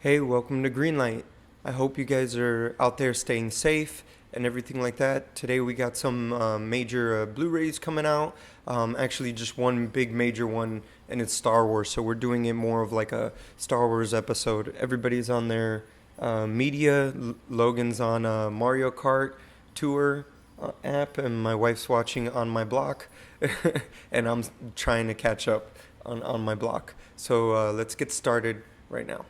Hey, welcome to Greenlight. I hope you guys are out there staying safe and everything like that. Today we got some major Blu-rays coming out. Actually, just one big major one, and it's Star Wars. So we're doing it more of like a Star Wars episode. Everybody's on their media. Logan's on a Mario Kart tour app, and my wife's watching on my block, and I'm trying to catch up on my block. So let's get started right now.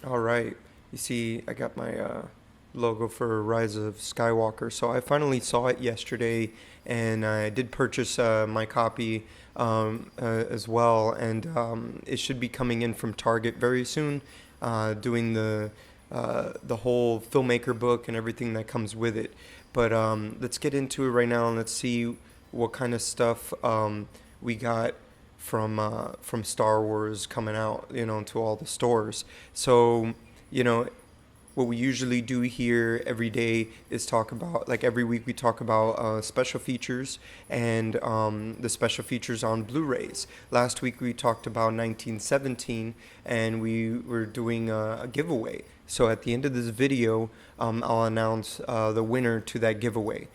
All right. You see, I got my logo for Rise of Skywalker. So I finally saw it yesterday, and I did purchase my copy as well. And it should be coming in from Target very soon, doing the whole filmmaker book and everything that comes with it. But let's get into it right now, and let's see what kind of stuff we got from Star Wars coming out, to all the stores. So, what we usually do here every day is talk about, like every week we talk about special features and the special features on Blu-rays. Last week we talked about 1917, and we were doing a giveaway. So at the end of this video, I'll announce the winner to that giveaway.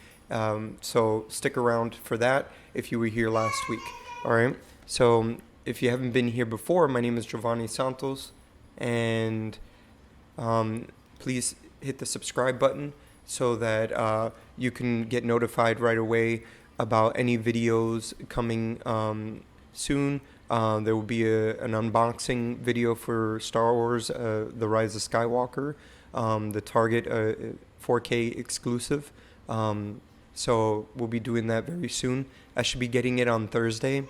So stick around for that if you were here last week. All right. So if you haven't been here before, my name is Jovanni Santos, and please hit the subscribe button so that you can get notified right away about any videos coming soon. There will be an unboxing video for Star Wars, The Rise of Skywalker, the Target 4K exclusive. So we'll be doing that very soon. I should be getting it on Thursday,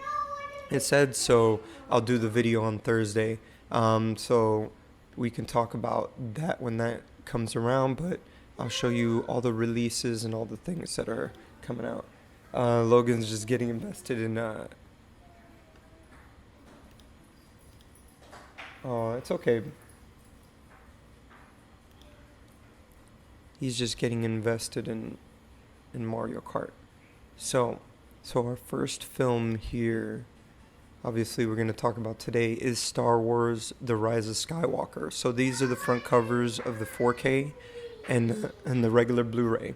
it said, so I'll do the video on Thursday, so we can talk about that when that comes around, but I'll show you all the releases and all the things that are coming out. Logan's just getting invested in oh, it's okay. He's just getting invested in Mario Kart. So our first film here, obviously we're going to talk about today, is Star Wars The Rise of Skywalker. So these are the front covers of the 4K and the regular Blu-ray.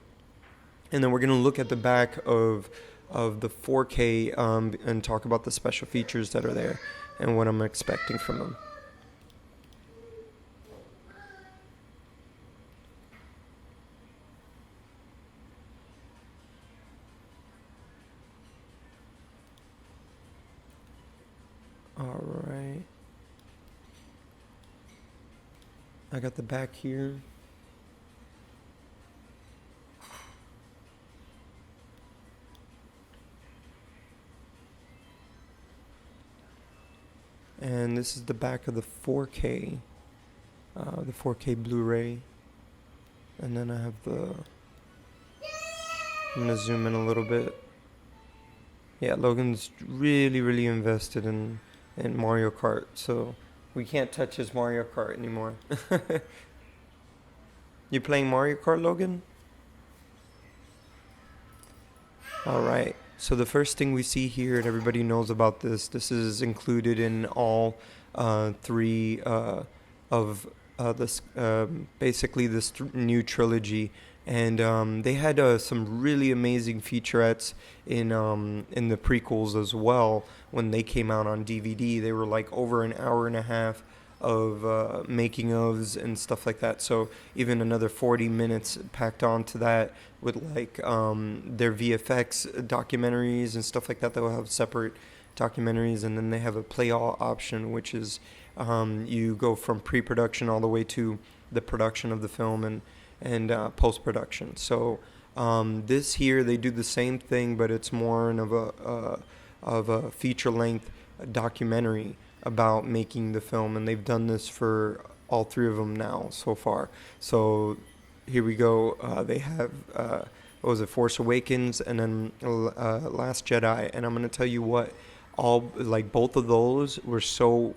And then we're going to look at the back of the 4K and talk about the special features that are there and what I'm expecting from them. All right. I got the back here. And this is the back of the 4K Blu-ray. And then I have I'm going to zoom in a little bit. Yeah, Logan's really invested in Mario Kart, so we can't touch his Mario Kart anymore. You playing Mario Kart, Logan? All right. So the first thing we see here, and everybody knows about this is included in all three of this, basically this new trilogy. And they had some really amazing featurettes in the prequels as well. When they came out on DVD, they were like over an hour and a half of making ofs and stuff like that. So even another 40 minutes packed onto that with like their VFX documentaries and stuff like that. They'll have separate documentaries, and then they have a play all option, which is you go from pre-production all the way to the production of the film and post-production. So this here, they do the same thing, but it's more of a feature-length documentary about making the film, and they've done this for all three of them now so far. So here we go. They have what was it, Force Awakens, and then Last Jedi. And I'm gonna tell you what, both of those were so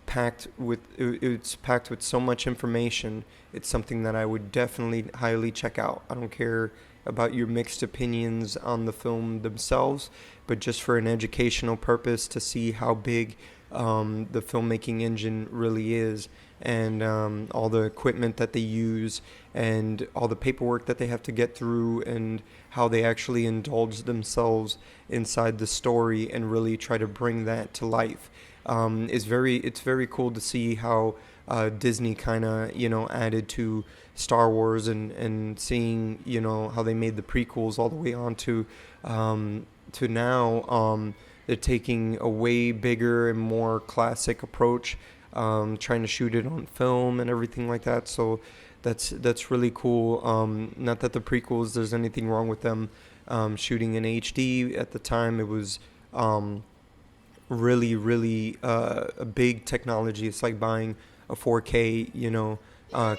packed with, it's packed with so much information. It's something that I would definitely highly check out. I don't care about your mixed opinions on the film themselves, but just for an educational purpose to see how big the filmmaking engine really is, and all the equipment that they use, and all the paperwork that they have to get through, and how they actually indulge themselves inside the story and really try to bring that to life. It's very cool to see how Disney kind of, added to Star Wars, and seeing, how they made the prequels all the way on to now. They're taking a way bigger and more classic approach, trying to shoot it on film and everything like that. So that's really cool. Not that the prequels, there's anything wrong with them shooting in HD. At the time, it was really, really a big technology. It's like buying a 4K,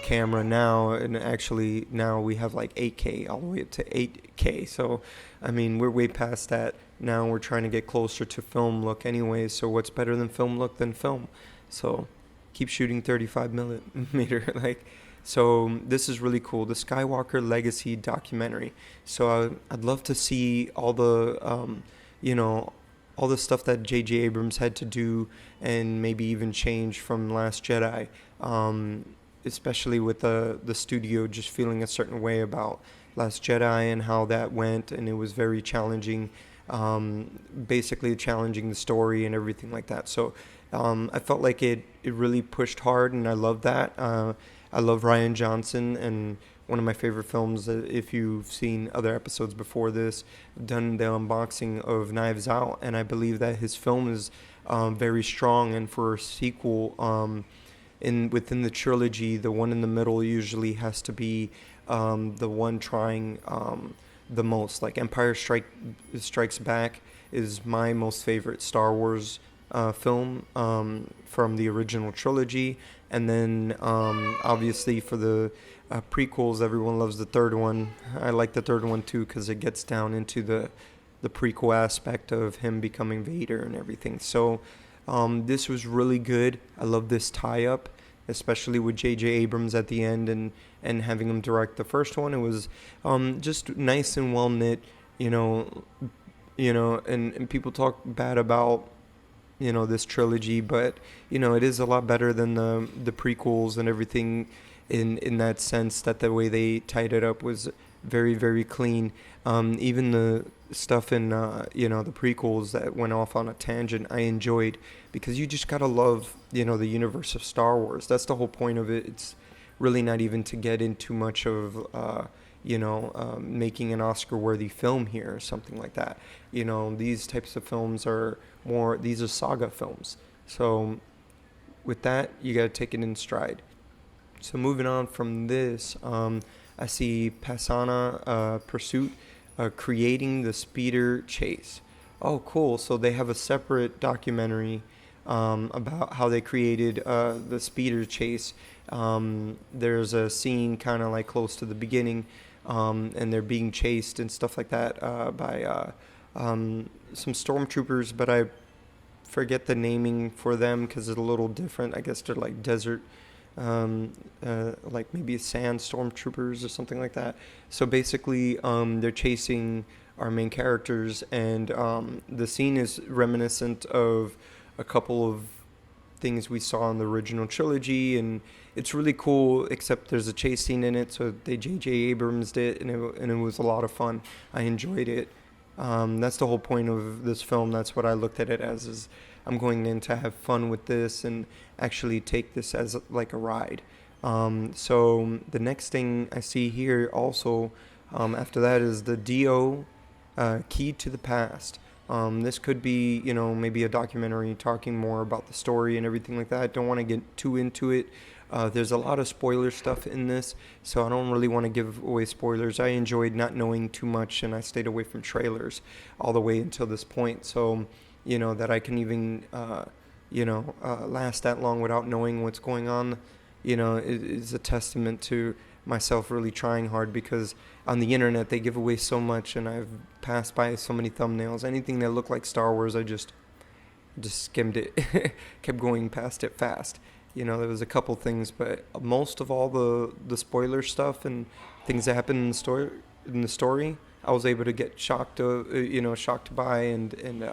camera now, and actually now we have like 8K all the way up to 8K. So, I mean, we're way past that. Now we're trying to get closer to film look anyways. So what's better than film look than film? So keep shooting 35 millimeter. So this is really cool. The Skywalker Legacy documentary. So I'd love to see all the, all the stuff that J.J. Abrams had to do, and maybe even change from Last Jedi, especially with the studio just feeling a certain way about Last Jedi and how that went, and it was very challenging, basically challenging the story and everything like that. So I felt like it really pushed hard, and I love that. I love Rian Johnson, and one of my favorite films, if you've seen other episodes before this, I've done the unboxing of Knives Out, and I believe that his film is very strong, and for a sequel, within the trilogy, the one in the middle usually has to be the one trying the most. Like Empire Strikes Back is my most favorite Star Wars film from the original trilogy, and then obviously for the prequels, everyone loves the third one. I like the third one too because it gets down into the prequel aspect of him becoming Vader and everything. So this was really good. I love this tie-up, especially with J.J. Abrams at the end, and having him direct the first one. It was just nice and well knit, and people talk bad about this trilogy, but it is a lot better than the prequels and everything, in that sense that the way they tied it up was very, very clean. Even the stuff in the prequels that went off on a tangent, I enjoyed, because you just gotta love the universe of Star Wars. That's the whole point of it. It's really not even to get into much of making an Oscar-worthy film here or something like that. These types of films are these are saga films. So with that, you gotta take it in stride. So moving on from this, I see Pasana Pursuit creating the speeder chase. Oh, cool. So they have a separate documentary about how they created the speeder chase. There's a scene kind of like close to the beginning, and they're being chased and stuff like that by some stormtroopers, but I forget the naming for them because it's a little different. I guess they're like desert, like maybe sand stormtroopers or something like that. So basically, they're chasing our main characters, and the scene is reminiscent of a couple of things we saw in the original trilogy, and it's really cool, except there's a chase scene in it, so they J.J. Abrams did, and it was a lot of fun. I enjoyed it. That's the whole point of this film. That's what I looked at it as, is I'm going in to have fun with this and actually take this as like a ride. So the next thing I see here also after that is the D.O. Key to the Past. This could be, maybe a documentary talking more about the story and everything like that. I don't want to get too into it. There's a lot of spoiler stuff in this, so I don't really want to give away spoilers. I enjoyed not knowing too much, and I stayed away from trailers all the way until this point. So, that I can even, last that long without knowing what's going on, is a testament to myself really trying hard, because on the internet they give away so much, and I've passed by so many thumbnails. Anything that looked like Star Wars, I just skimmed it, kept going past it fast. There was a couple things, but most of all the spoiler stuff and things that happen in the story, in the story, I was able to get shocked by and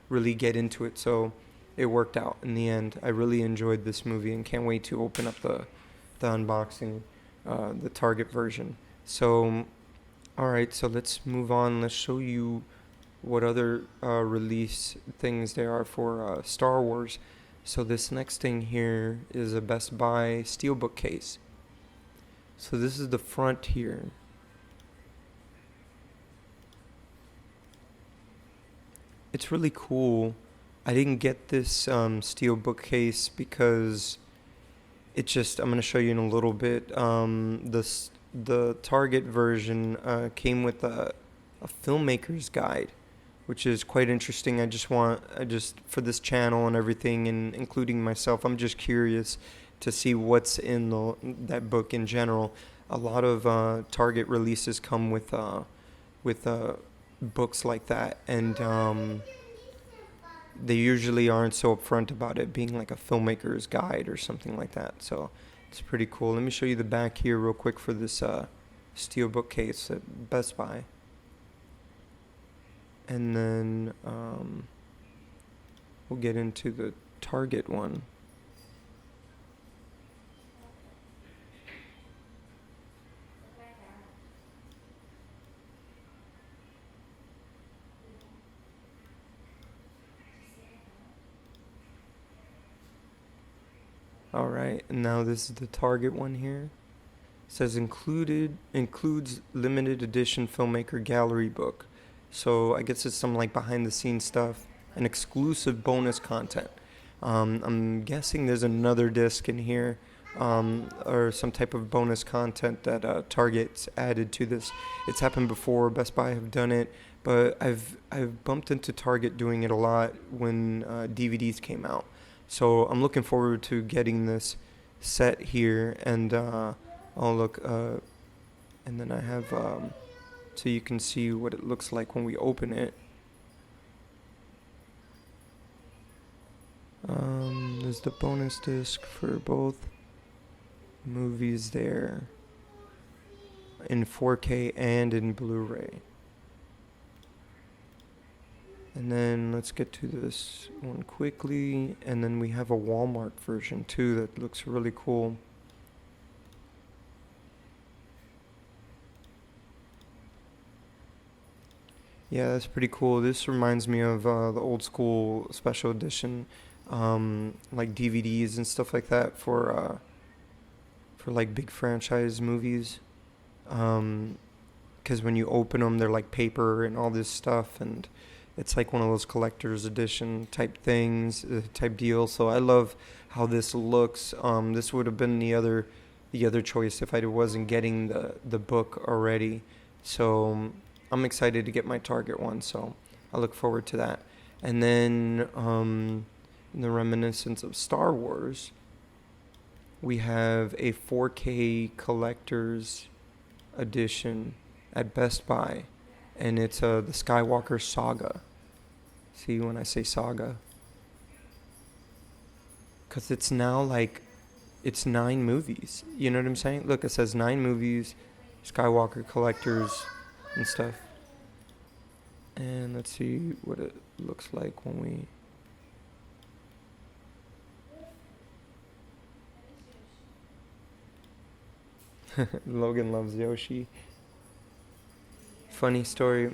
really get into it. So it worked out in the end. I really enjoyed this movie and can't wait to open up the unboxing, the Target version. So, all right, so let's move on. Let's show you what other release things there are for Star Wars. So this next thing here is a Best Buy steelbook case. So this is the front here. It's really cool. I didn't get this steelbook case because it just, I'm going to show you in a little bit. The Target version came with a filmmaker's guide, which is quite interesting. I just for this channel and everything, and including myself, I'm just curious to see what's in that book in general. A lot of Target releases come with books like that, and they usually aren't so upfront about it being like a filmmaker's guide or something like that. So it's pretty cool. Let me show you the back here real quick for this steelbook case at Best Buy. And then we'll get into the Target one. All right, and now this is the Target one here. It says includes limited edition filmmaker gallery book. So I guess it's some like behind the scenes stuff and exclusive bonus content. I'm guessing there's another disc in here, or some type of bonus content that Target's added to this. It's happened before. Best Buy have done it, but I've bumped into Target doing it a lot when DVDs came out. So I'm looking forward to getting this set here, and look, and then I have so you can see what it looks like when we open it. There's the bonus disc for both movies there, in 4K and in Blu-ray. And then let's get to this one quickly, and then we have a Walmart version too that looks really cool. Yeah, that's pretty cool. This reminds me of the old school special edition, like DVDs and stuff like that for like big franchise movies. Because when you open them, they're like paper and all this stuff, and it's like one of those collector's edition type things, type deal. So I love how this looks. This would have been the other choice if I wasn't getting the book already. So I'm excited to get my Target one, so I look forward to that. And then in the reminiscence of Star Wars, we have a 4K collector's edition at Best Buy, and it's the Skywalker Saga. See when I say Saga? Because it's now like, it's 9 movies. You know what I'm saying? Look, it says 9 movies, Skywalker collectors and stuff. And let's see what it looks like when we... Logan loves Yoshi. Funny story,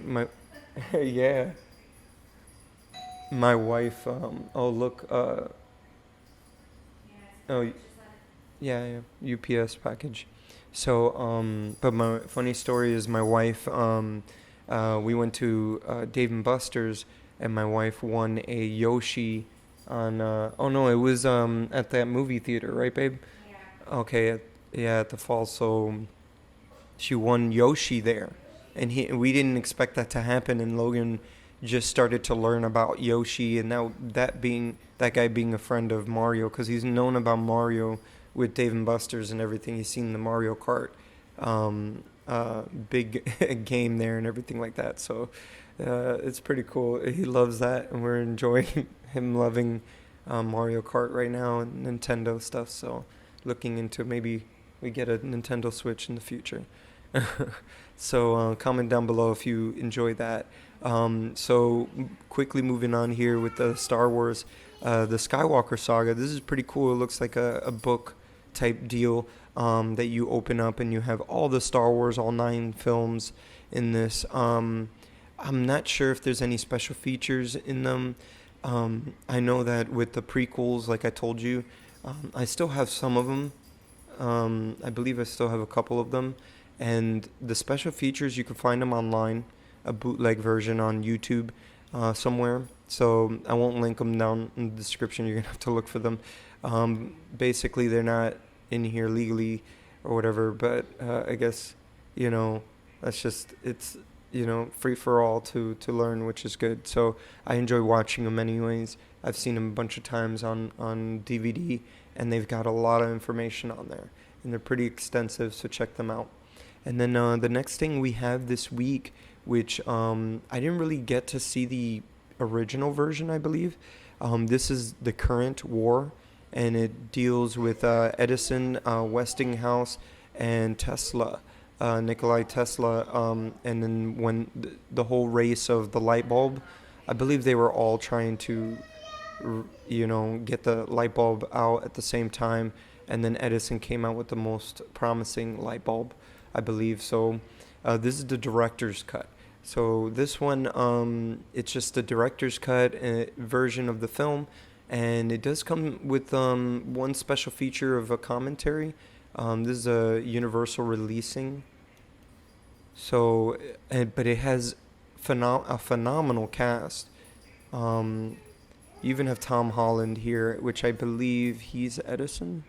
yeah. My wife, yeah, UPS package. So, but my funny story is my wife, we went to Dave & Buster's, and my wife won a Yoshi on, it was at that movie theater, right, babe? Yeah. Okay, at the fall, so she won Yoshi there. And we didn't expect that to happen, and Logan just started to learn about Yoshi, and now that guy being a friend of Mario, because he's known about Mario with Dave & Buster's and everything. He's seen the Mario Kart big game there and everything like that. So it's pretty cool. He loves that, and we're enjoying him loving Mario Kart right now and Nintendo stuff. So looking into maybe we get a Nintendo Switch in the future. So comment down below if you enjoy that. So quickly moving on here with the Star Wars, the Skywalker saga. This is pretty cool. It looks like a book type deal that you open up and you have all the Star Wars, all 9 films in this. I'm not sure if there's any special features in them. I know that with the prequels, like I told you, I still have some of them. I believe I still have a couple of them. And the special features, you can find them online, a bootleg version on YouTube somewhere. So I won't link them down in the description. You're going to have to look for them. Basically, they're not in here legally or whatever. But I guess, that's just, it's, free for all to learn, which is good. So I enjoy watching them anyways. I've seen them a bunch of times on DVD, and they've got a lot of information on there. And they're pretty extensive, so check them out. And then the next thing we have this week, which I didn't really get to see the original version, I believe. This is The Current War, and it deals with Edison, Westinghouse, and Tesla, Nikolai Tesla, and then when the whole race of the light bulb, I believe they were all trying to, get the light bulb out at the same time, and then Edison came out with the most promising light bulb, I believe. So this is the director's cut. So this one, it's just the director's cut version of the film, and it does come with one special feature of a commentary. This is a universal releasing. So, but it has a phenomenal cast. You even have Tom Holland here, which I believe he's Edison.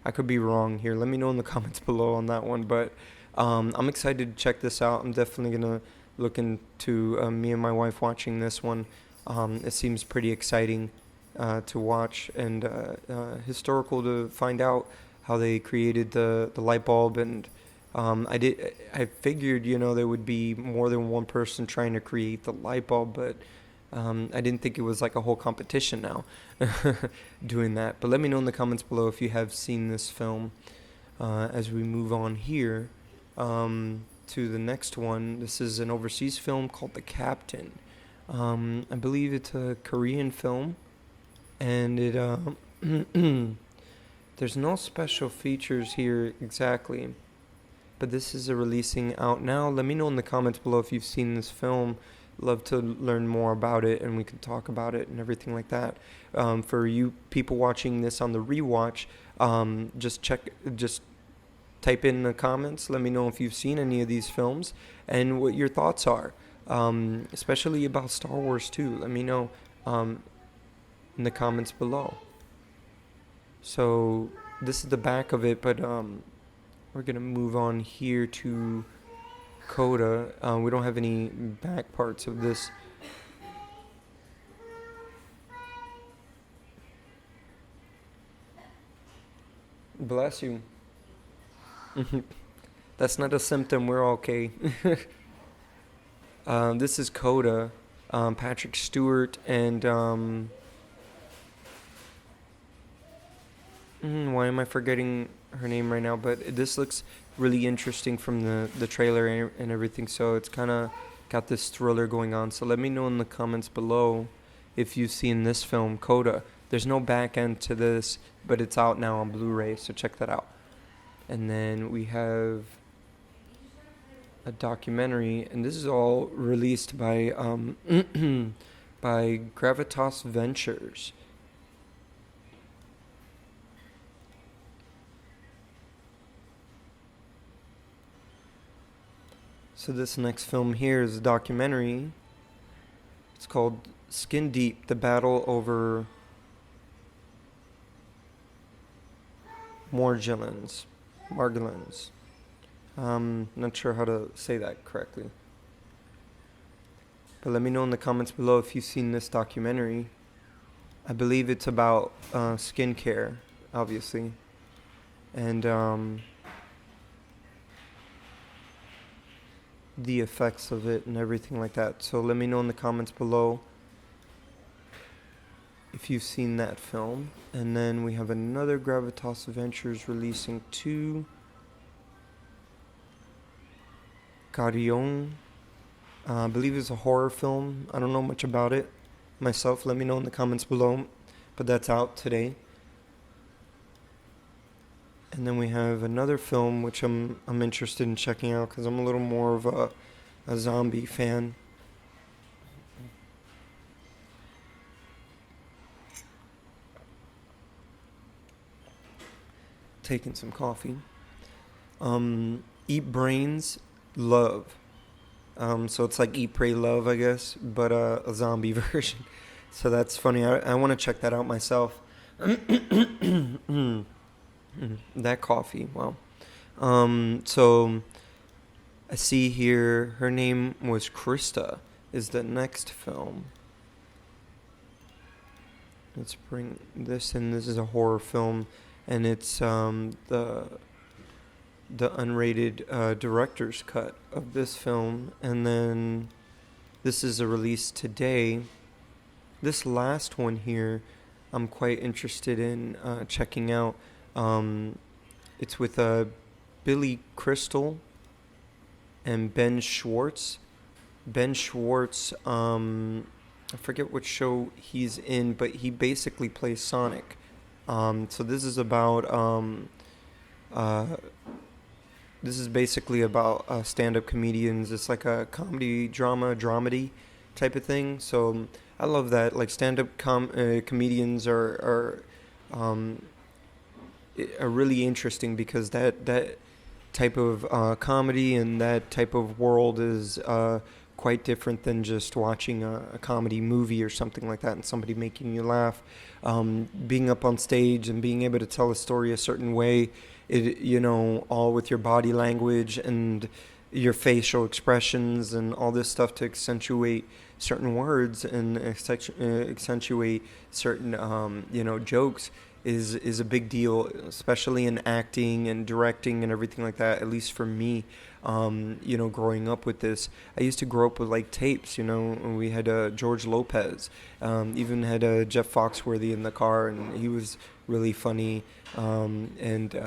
I could be wrong here. Let me know in the comments below on that one. But I'm excited to check this out. I'm definitely going to look into me and my wife watching this one. It seems pretty exciting to watch and historical to find out how they created the light bulb. And I figured, there would be more than one person trying to create the light bulb, but I didn't think it was like a whole competition now doing that. But let me know in the comments below if you have seen this film. As we move on here to the next one, this is an overseas film called The Captain. I believe it's a Korean film, and it there's no special features here exactly, but this is a releasing out now. Let me know in the comments below if you've seen this film. Love to learn more about it, and we can talk about it and everything like that. For you people watching this on the rewatch, just type in the comments. Let me know if you've seen any of these films and what your thoughts are, especially about Star Wars too. Let me know in the comments below. So this is the back of it, but we're gonna move on here to Coda. We don't have any back parts of this. Bless you. That's not a symptom. We're okay. This is Coda. Patrick Stewart and why am I forgetting her name right now? But this looks really interesting from the trailer and everything. So it's kind of got this thriller going on. So let me know in the comments below if you've seen this film, Coda. There's no back end to this, but it's out now on Blu-ray, so check that out. And then we have a documentary, and this is all released by by Gravitas Ventures. So this next film here is a documentary. It's called Skin Deep: The Battle Over Morgellons. Not sure how to say that correctly. But let me know in the comments below if you've seen this documentary. I believe it's about skincare, obviously. And the effects of it and everything like that. So let me know in the comments below if you've seen that film. And then we have another Gravitas Ventures releasing 2. Carrion. I believe it's a horror film. I don't know much about it myself. Let me know in the comments below. But that's out today. And then we have another film which I'm interested in checking out because I'm a little more of a zombie fan. Taking some coffee. Eat Brains, Love. So it's like Eat, Pray, Love, I guess, but a zombie version. So that's funny. I want to check that out myself. That coffee, wow. So I see here her name was Christa is the next film. Let's bring this in. This is a horror film, and it's the unrated director's cut of this film, and then this is a release today. This last one here, I'm quite interested in checking out. It's with Billy Crystal and Ben Schwartz. Ben Schwartz, I forget what show he's in, but he basically plays Sonic. So this is about this is basically about stand-up comedians. It's like a comedy, drama, dramedy type of thing. So I love that. Like stand-up comedians are really interesting because that type of comedy and that type of world is quite different than just watching a comedy movie or something like that and somebody making you laugh. Being up on stage and being able to tell a story a certain way, all with your body language and your facial expressions and all this stuff to accentuate certain words and accentuate certain jokes is a big deal, especially in acting and directing and everything like that. At least for me, growing up with this, I used to grow up with like tapes. We had George Lopez, even had Jeff Foxworthy in the car, and he was really funny. And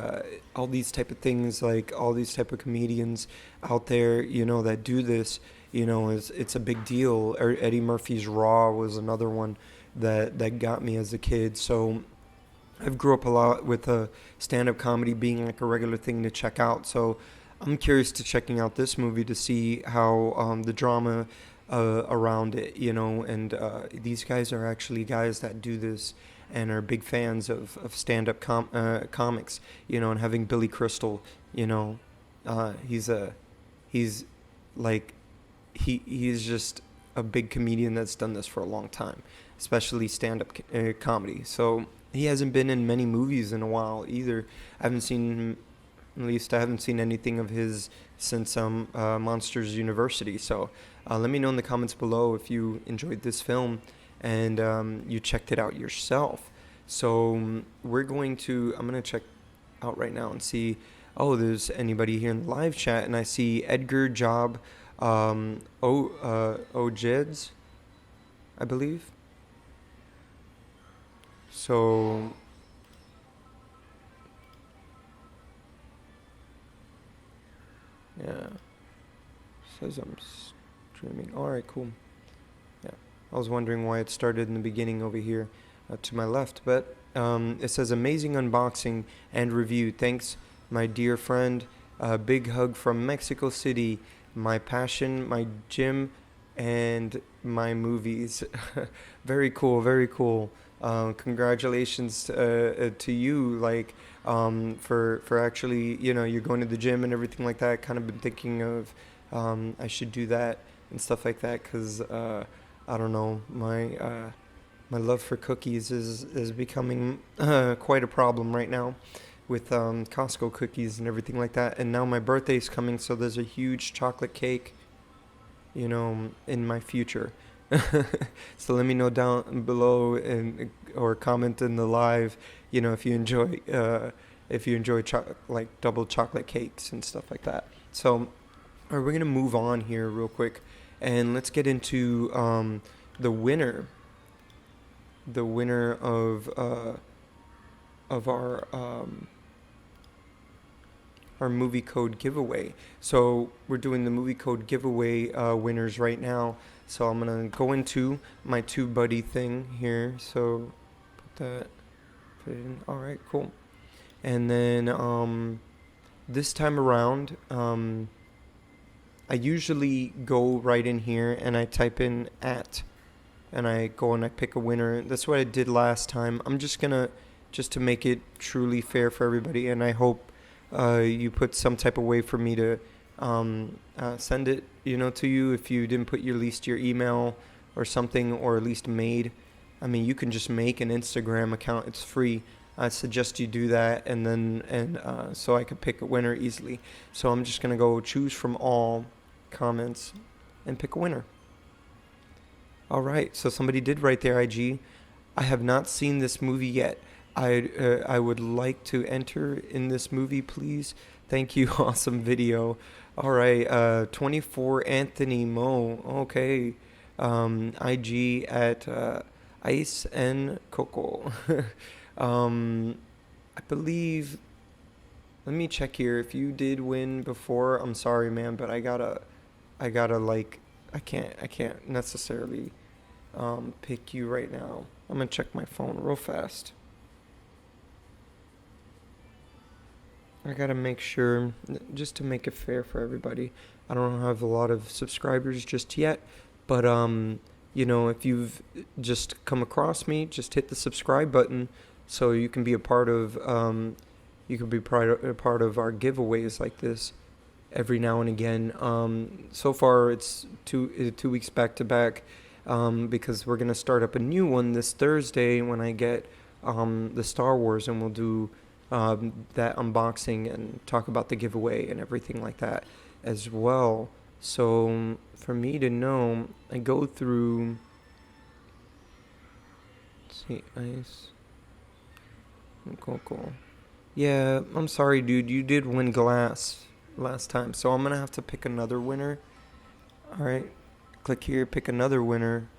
all these type of things, like all these type of comedians out there, that do this, it's a big deal. Eddie Murphy's Raw was another one that got me as a kid. So I've grew up a lot with stand-up comedy being like a regular thing to check out. So I'm curious to checking out this movie to see how the drama around it, and these guys are actually guys that do this and are big fans of stand-up comics, and having Billy Crystal, he's just a big comedian that's done this for a long time, especially stand-up comedy. So he hasn't been in many movies in a while either. I haven't seen anything of his since Monsters University. So let me know in the comments below if you enjoyed this film and you checked it out yourself. So I'm going to check out right now and see, there's anybody here in the live chat, and I see Edgar Job Ojeds, I believe. So yeah, says I'm streaming. All right, cool. Yeah, I was wondering why it started in the beginning over here to my left, but it says amazing unboxing and review. Thanks, my dear friend. Big hug from Mexico City. My passion, my gym, and my movies. Very cool, very cool. Congratulations to you, for actually, you're going to the gym and everything like that. Kind of been thinking of I should do that and stuff like that because I don't know, my love for cookies is becoming quite a problem right now with Costco cookies and everything like that. And now my birthday's coming, so there's a huge chocolate cake, in my future. So let me know down below or comment in the live, if you enjoy like double chocolate cakes and stuff like that. So we're gonna move on here real quick, and let's get into the winner of our our movie code giveaway. So we're doing the movie code giveaway winners right now. So I'm gonna go into my TubeBuddy thing here. So put it in. All right, cool. And then this time around, I usually go right in here and I type in @ and I go and I pick a winner. That's what I did last time. I'm just gonna, just to make it truly fair for everybody, and I hope you put some type of way for me to send it, to you. If you didn't put at least your email or something, or at least made, I mean, you can just make an Instagram account. It's free. I suggest you do that, and so I could pick a winner easily. So I'm just gonna go choose from all comments and pick a winner. All right, so somebody did write their IG. I have not seen this movie yet. I would like to enter in this movie, please. Thank you. Awesome video. All right, 24 Anthony Mo. Okay, IG at Ice and Coco. I believe. Let me check here. If you did win before, I'm sorry, man, but I gotta I can't necessarily pick you right now. I'm gonna check my phone real fast. I gotta make sure, just to make it fair for everybody. I don't have a lot of subscribers just yet, but if you've just come across me, just hit the subscribe button so you can be a part of our giveaways like this every now and again. So far it's two weeks back to back, because we're gonna start up a new one this Thursday when I get the Star Wars, and we'll do that unboxing and talk about the giveaway and everything like that as well. So for me to know, I go through. Let's see, Ice. Cool. Yeah, I'm sorry, dude. You did win glass last time, so I'm gonna have to pick another winner. All right, click here, pick another winner,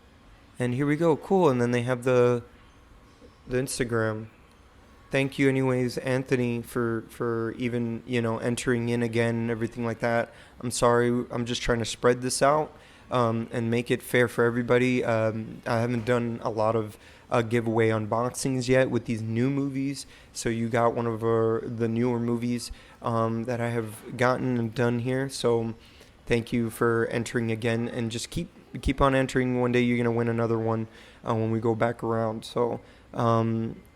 and here we go. Cool. And then they have the Instagram. Thank you anyways, Anthony, for even, entering in again and everything like that. I'm sorry. I'm just trying to spread this out and make it fair for everybody. I haven't done a lot of giveaway unboxings yet with these new movies. So you got one of the newer movies that I have gotten and done here. So thank you for entering again, and just keep on entering. One day you're going to win another one when we go back around. So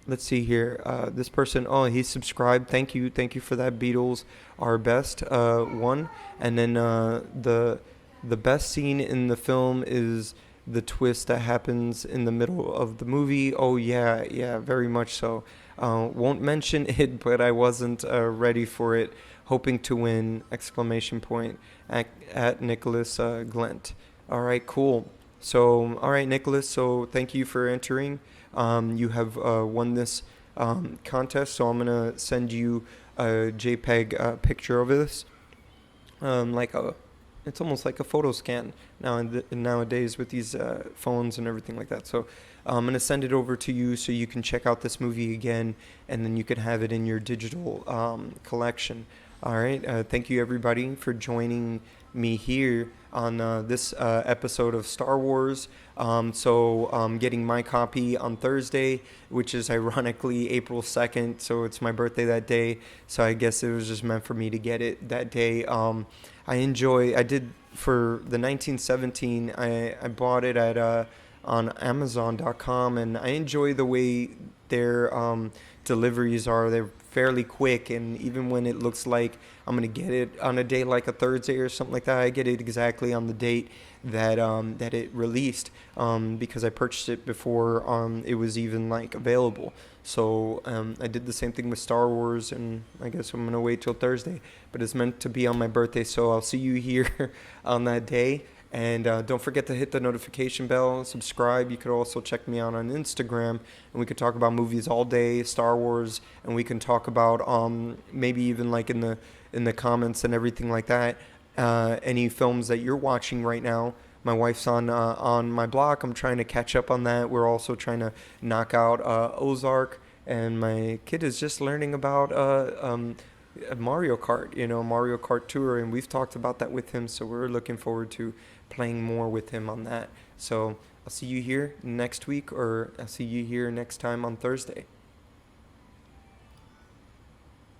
let's see here. This person, he's subscribed. Thank you for that. Beatles Are Best one. And then the best scene in the film is the twist that happens in the middle of the movie. Oh yeah, very much so. Won't mention it, but I wasn't ready for it. Hoping to win! ! At Nicholas Glent. All right, cool. So, all right, Nicholas. So thank you for entering. You have won this contest, so I'm gonna send you a JPEG picture of this, it's almost like a photo scan nowadays with these phones and everything like that. So I'm gonna send it over to you so you can check out this movie again, and then you can have it in your digital collection. All right. Thank you everybody for joining me here on this episode of Star Wars. So I'm getting my copy on Thursday, which is ironically April 2nd. So it's my birthday that day. So I guess it was just meant for me to get it that day. I did for the 1917. I bought it at on amzn.to, and I enjoy the way their deliveries are. They're fairly quick, and even when it looks like I'm gonna get it on a day like a Thursday or something like that, I get it exactly on the date that it released, because I purchased it before it was even available. So I did the same thing with Star Wars, and I guess I'm gonna wait till Thursday, but it's meant to be on my birthday, so I'll see you here on that day. And don't forget to hit the notification bell, subscribe. You could also check me out on Instagram, and we could talk about movies all day, Star Wars, and we can talk about maybe even in the comments and everything like that. Any films that you're watching right now. My wife's on my block. I'm trying to catch up on that. We're also trying to knock out Ozark, and my kid is just learning about Mario Kart, Mario Kart Tour, and we've talked about that with him. So we're looking forward to playing more with him on that. So I'll see you here next week, or I'll see you here next time on Thursday.